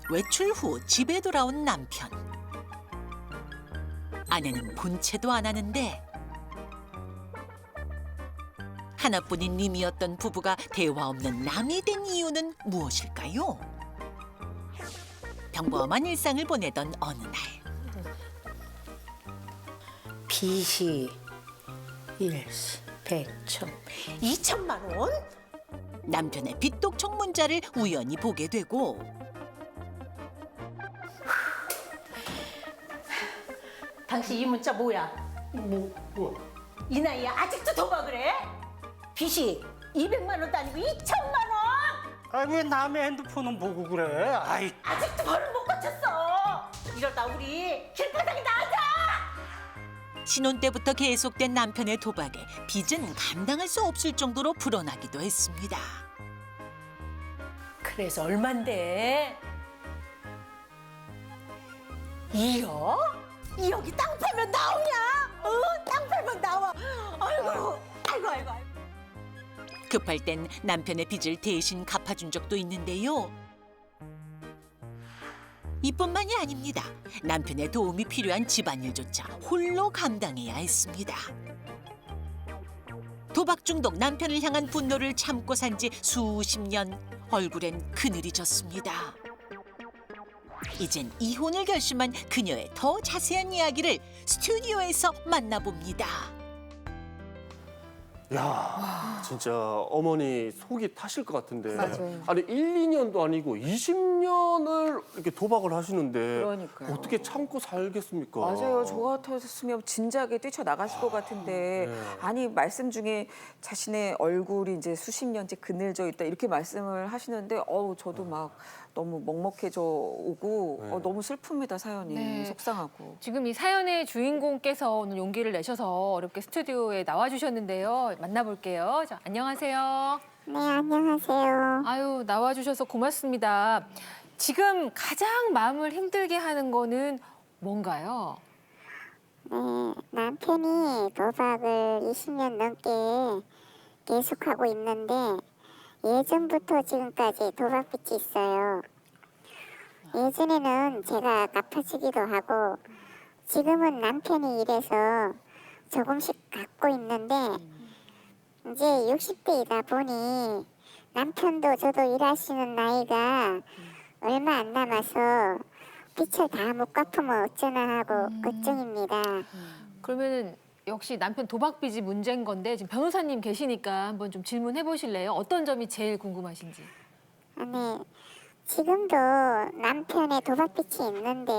외출 후 집에 돌아온 남편. 아내는 본체도 안 하는데 하나뿐인 님이었던 부부가 대화 없는 남이 된 이유는 무엇일까요? 평범한 일상을 보내던 어느 날 빚이 일시, 백천, 2천만 원? 남편의 빚독촉 문자를 우연히 보게 되고 당신 이 문자 뭐야? 이 나이에 아직도 도박을 해? 빚이 200만 원도 아니고 2천만 원! 아, 왜 남의 핸드폰은 보고 그래? 아이, 아직도 벌을 못 고쳤어! 이러다 우리 길바닥에 나가자! 신혼 때부터 계속된 남편의 도박에 빚은 감당할 수 없을 정도로 불어나기도 했습니다. 그래서 얼만데? 2억? 2억이 땅 팔면 나오냐? 땅 팔면 나와. 아이고. 급할 땐 남편의 빚을 대신 갚아준 적도 있는데요. 이뿐만이 아닙니다. 남편의 도움이 필요한 집안일조차 홀로 감당해야 했습니다. 도박 중독 남편을 향한 분노를 참고 산 지 수십 년, 얼굴엔 그늘이 졌습니다. 이젠 이혼을 결심한 그녀의 더 자세한 이야기를 스튜디오에서 만나봅니다. 야, 진짜 어머니 속이 타실 것 같은데. 맞아요. 아니 1, 2년도 아니고 20년을 이렇게 도박을 하시는데 그러니까요. 어떻게 참고 살겠습니까? 맞아요. 저 같았으면 진작에 뛰쳐나갔을 것 같은데 네. 아니 말씀 중에 자신의 얼굴이 이제 수십 년째 그늘져 있다 이렇게 말씀을 하시는데 저도 막 너무 먹먹해져 오고 네. 너무 슬픕니다 사연이 네. 속상하고. 지금 이 사연의 주인공께서 오늘 용기를 내셔서 어렵게 스튜디오에 나와주셨는데요. 만나볼게요. 자, 안녕하세요. 네, 안녕하세요. 아유, 나와주셔서 고맙습니다. 지금 가장 마음을 힘들게 하는 거는 뭔가요? 네, 남편이 도박을 20년 넘게 계속하고 있는데 예전부터 지금까지 도박빚이 있어요. 예전에는 제가 갚아주기도 하고 지금은 남편이 일해서 조금씩 갚고 있는데 이제 60대이다 보니 남편도 저도 일하시는 나이가 얼마 안 남아서 빚을 다 못 갚으면 어쩌나 하고 걱정입니다. 그러면은 역시 남편 도박빚이 문제인 건데 지금 변호사님 계시니까 한번 좀 질문해 보실래요? 어떤 점이 제일 궁금하신지. 네, 지금도 남편의 도박빚이 있는데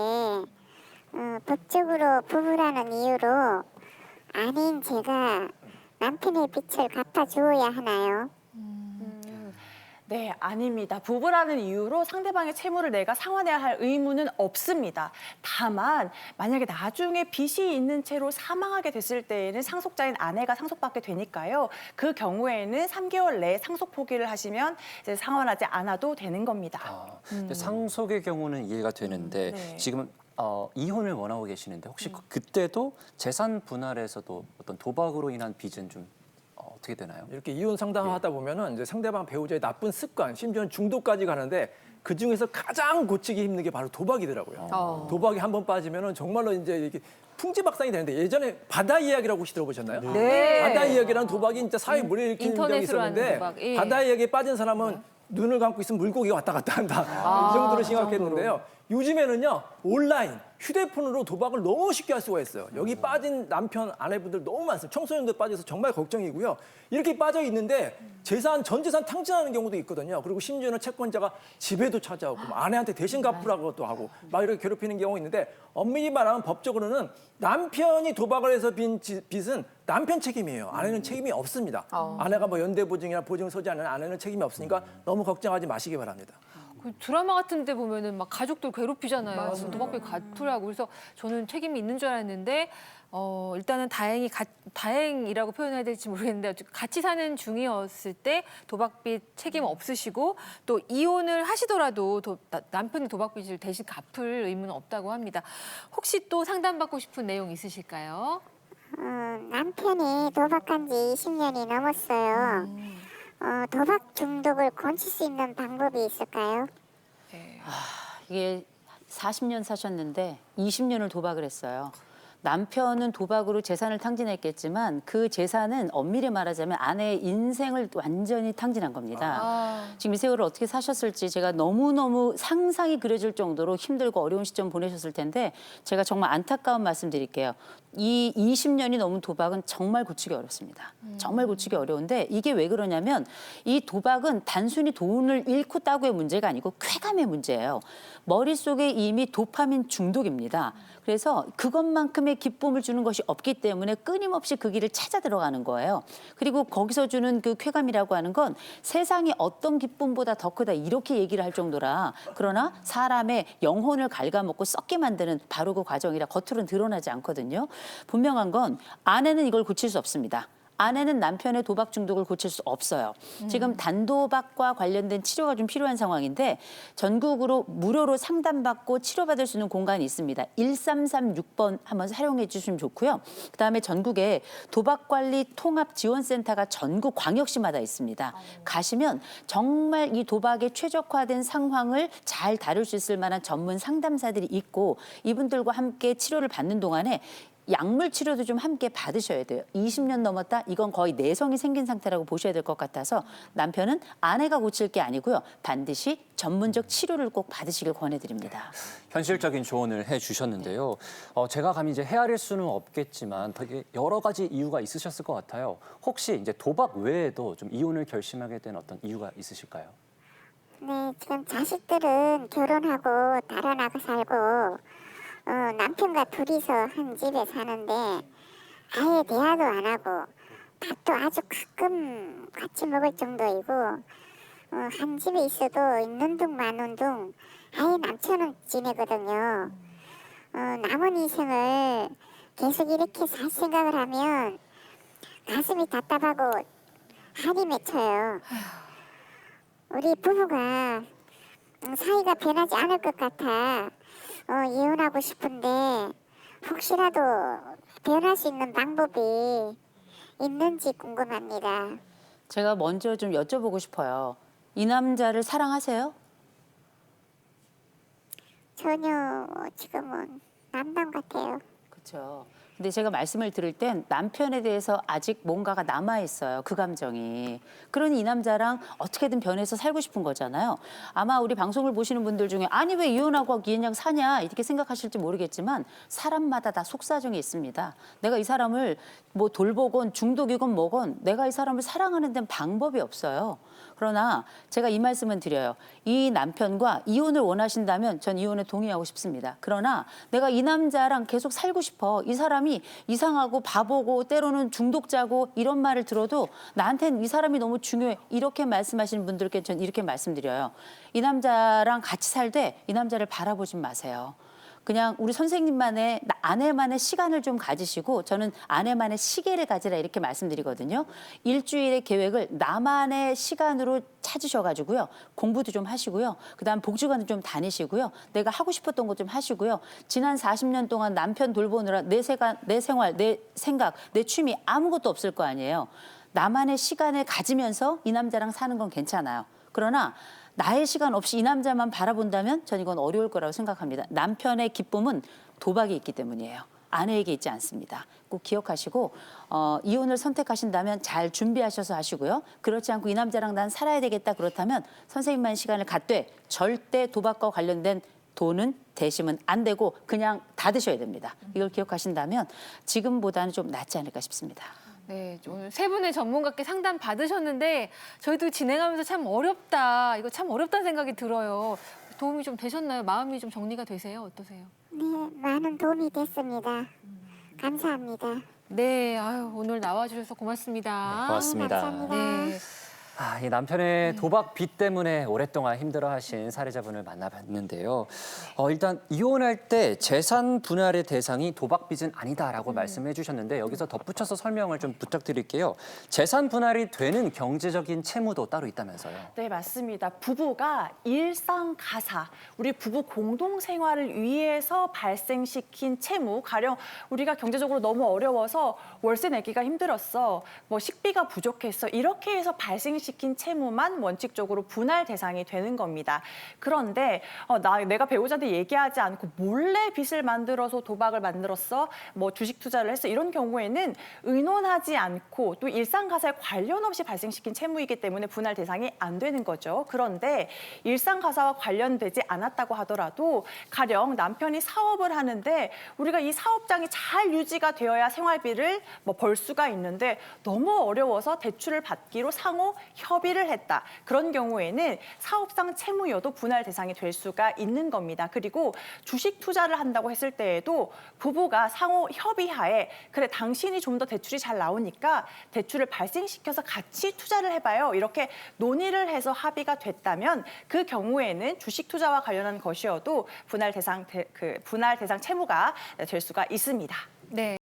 법적으로 부부라는 이유로 아닌 제가 남편의 빚을 갚아주어야 하나요? 네, 아닙니다. 부부라는 이유로 상대방의 채무를 내가 상환해야 할 의무는 없습니다. 다만 만약에 나중에 빚이 있는 채로 사망하게 됐을 때에는 상속자인 아내가 상속받게 되니까요. 그 경우에는 3개월 내에 상속 포기를 하시면 이제 상환하지 않아도 되는 겁니다. 근데 상속의 경우는 이해가 되는데 네. 지금 이혼을 원하고 계시는데 혹시 그때도 재산 분할에서도 어떤 도박으로 인한 빚은 좀 어떻게 되나요? 이렇게 이혼 상담하다 보면은 이제 상대방 배우자의 나쁜 습관, 심지어는 중독까지 가는데 그 중에서 가장 고치기 힘든 게 바로 도박이더라고요. 도박이 한 번 빠지면은 정말로 이제 이렇게 풍지박산이 되는데 예전에 바다 이야기라고 혹시 들어보셨나요? 네. 바다 이야기라는 도박이 진짜 사회 물리일으키는 적이 인터넷으로 하는 있었는데 도박, 예. 바다 이야기에 빠진 사람은 눈을 감고 있으면 물고기가 왔다 갔다 한다. 이 정도로 심각했는데요. 요즘에는요 온라인 휴대폰으로 도박을 너무 쉽게 할 수가 있어요. 여기 빠진 남편 아내분들 너무 많습니다. 청소년들 빠져서 정말 걱정이고요. 이렇게 빠져 있는데 전 재산 탕진하는 경우도 있거든요. 그리고 심지어는 채권자가 집에도 찾아오고 아내한테 대신 갚으라고도 하고 막 이렇게 괴롭히는 경우가 있는데 엄밀히 말하면 법적으로는 남편이 도박을 해서 빈 빚은 남편 책임이에요. 아내는 책임이 없습니다. 아내가 뭐 연대보증이나 보증을 서지 않는 아내는 책임이 없으니까 너무 걱정하지 마시기 바랍니다. 그 드라마 같은 데 보면은 막 가족들 괴롭히잖아요. 도박비 갚으라고. 그래서 저는 책임이 있는 줄 알았는데 일단은 다행이라고 표현해야 될지 모르겠는데 같이 사는 중이었을 때 도박빚 책임 없으시고 또 이혼을 하시더라도 남편이 도박빚을 대신 갚을 의무는 없다고 합니다. 혹시 또 상담받고 싶은 내용 있으실까요? 남편이 도박한 지 20년이 넘었어요. 도박 중독을 고칠 수 있는 방법이 있을까요? 이게 40년 사셨는데 20년을 도박을 했어요. 남편은 도박으로 재산을 탕진했겠지만 그 재산은 엄밀히 말하자면 아내의 인생을 완전히 탕진한 겁니다. 지금 이 세월을 어떻게 사셨을지 제가 너무너무 상상이 그려질 정도로 힘들고 어려운 시점 보내셨을 텐데 제가 정말 안타까운 말씀 드릴게요. 이 20년이 넘은 도박은 정말 고치기 어렵습니다. 정말 고치기 어려운데 이게 왜 그러냐면 이 도박은 단순히 돈을 잃고 따고의 문제가 아니고 쾌감의 문제예요. 머릿속에 이미 도파민 중독입니다. 그래서 그것만큼의 기쁨을 주는 것이 없기 때문에 끊임없이 그 길을 찾아 들어가는 거예요. 그리고 거기서 주는 그 쾌감이라고 하는 건 세상에 어떤 기쁨보다 더 크다 이렇게 얘기를 할 정도라 그러나 사람의 영혼을 갉아먹고 썩게 만드는 바로 그 과정이라 겉으로는 드러나지 않거든요. 분명한 건 아내는 이걸 고칠 수 없습니다. 아내는 남편의 도박 중독을 고칠 수 없어요. 지금 단도박과 관련된 치료가 좀 필요한 상황인데 전국으로 무료로 상담받고 치료받을 수 있는 공간이 있습니다. 1336번 한번 사용해 주시면 좋고요. 그다음에 전국에 도박관리통합지원센터가 전국 광역시마다 있습니다. 가시면 정말 이 도박에 최적화된 상황을 잘 다룰 수 있을 만한 전문 상담사들이 있고 이분들과 함께 치료를 받는 동안에 약물 치료도 좀 함께 받으셔야 돼요. 20년 넘었다? 이건 거의 내성이 생긴 상태라고 보셔야 될 것 같아서 남편은 아내가 고칠 게 아니고요. 반드시 전문적 치료를 꼭 받으시길 권해드립니다. 현실적인 조언을 해주셨는데요. 제가 감히 이제 헤아릴 수는 없겠지만 되게 여러 가지 이유가 있으셨을 것 같아요. 혹시 이제 도박 외에도 좀 이혼을 결심하게 된 어떤 이유가 있으실까요? 네, 지금 자식들은 결혼하고 달아나고 살고 남편과 둘이서 한 집에 사는데 아예 대화도 안 하고 밥도 아주 가끔 같이 먹을 정도이고 한 집에 있어도 있는 둥 마는 둥 아예 남처럼 지내거든요. 남은 인생을 계속 이렇게 살 생각을 하면 가슴이 답답하고 한이 맺혀요. 우리 부부가 사이가 변하지 않을 것 같아 이혼하고 싶은데 혹시라도 변할 수 있는 방법이 있는지 궁금합니다. 제가 먼저 좀 여쭤보고 싶어요. 이 남자를 사랑하세요? 전혀 지금은 남담 같아요. 그렇죠. 근데 제가 말씀을 들을 땐 남편에 대해서 아직 뭔가가 남아있어요. 그 감정이. 그러니 이 남자랑 어떻게든 변해서 살고 싶은 거잖아요. 아마 우리 방송을 보시는 분들 중에 아니 왜 이혼하고 그냥 사냐 이렇게 생각하실지 모르겠지만 사람마다 다 속사정이 있습니다. 내가 이 사람을 뭐 돌보건 중독이건 뭐건 내가 이 사람을 사랑하는 데는 방법이 없어요. 그러나 제가 이 말씀은 드려요. 이 남편과 이혼을 원하신다면 전 이혼에 동의하고 싶습니다. 그러나 내가 이 남자랑 계속 살고 싶어. 이 사람이 이상하고 바보고 때로는 중독자고 이런 말을 들어도 나한테는 이 사람이 너무 중요해. 이렇게 말씀하시는 분들께 전 이렇게 말씀드려요. 이 남자랑 같이 살 때 이 남자를 바라보지 마세요. 그냥 우리 선생님만의 아내만의 시간을 좀 가지시고 저는 아내만의 시계를 가지라 이렇게 말씀드리거든요. 일주일의 계획을 나만의 시간으로 찾으셔가지고요. 공부도 좀 하시고요. 그다음 복지관도 좀 다니시고요. 내가 하고 싶었던 것 좀 하시고요. 지난 40년 동안 남편 돌보느라 내 생활, 내 생각, 내 취미 아무것도 없을 거 아니에요. 나만의 시간을 가지면서 이 남자랑 사는 건 괜찮아요. 그러나 나의 시간 없이 이 남자만 바라본다면 전 이건 어려울 거라고 생각합니다. 남편의 기쁨은 도박이 있기 때문이에요. 아내에게 있지 않습니다. 꼭 기억하시고 이혼을 선택하신다면 잘 준비하셔서 하시고요. 그렇지 않고 이 남자랑 난 살아야 되겠다 그렇다면 선생님만의 시간을 갖되 절대 도박과 관련된 돈은 대심은 안 되고 그냥 닫으셔야 됩니다. 이걸 기억하신다면 지금보다는 좀 낫지 않을까 싶습니다. 네, 오늘 세 분의 전문가께 상담 받으셨는데 저희도 진행하면서 참 어렵다. 이거 참 어렵다는 생각이 들어요. 도움이 좀 되셨나요? 마음이 좀 정리가 되세요? 어떠세요? 네, 많은 도움이 됐습니다. 감사합니다. 네, 아유, 오늘 나와주셔서 고맙습니다. 네, 고맙습니다. 감사합니다. 네. 이 남편의 도박 빚 때문에 오랫동안 힘들어하신 사례자분을 만나봤는데요. 일단 이혼할 때 재산 분할의 대상이 도박 빚은 아니다라고 말씀해 주셨는데 여기서 덧붙여서 설명을 좀 부탁드릴게요. 재산 분할이 되는 경제적인 채무도 따로 있다면서요? 네, 맞습니다. 부부가 일상 가사, 우리 부부 공동 생활을 위해서 발생시킨 채무, 가령 우리가 경제적으로 너무 어려워서 월세 내기가 힘들었어, 뭐 식비가 부족했어, 이렇게 해서 발생시킨 발생시킨 채무만 원칙적으로 분할 대상이 되는 겁니다. 그런데 내가 배우자한테 얘기하지 않고 몰래 빚을 만들어서 도박을 만들었어, 뭐 주식 투자를 했어, 이런 경우에는 의논하지 않고 또 일상가사에 관련 없이 발생시킨 채무이기 때문에 분할 대상이 안 되는 거죠. 그런데 일상가사와 관련되지 않았다고 하더라도 가령 남편이 사업을 하는데 우리가 이 사업장이 잘 유지가 되어야 생활비를 벌 수가 있는데 너무 어려워서 대출을 받기로 상호 협의를 했다. 그런 경우에는 사업상 채무여도 분할 대상이 될 수가 있는 겁니다. 그리고 주식 투자를 한다고 했을 때에도 부부가 상호 협의하에 그래 당신이 좀 더 대출이 잘 나오니까 대출을 발생시켜서 같이 투자를 해봐요. 이렇게 논의를 해서 합의가 됐다면 그 경우에는 주식 투자와 관련한 것이어도 분할 대상 채무가 될 수가 있습니다. 네.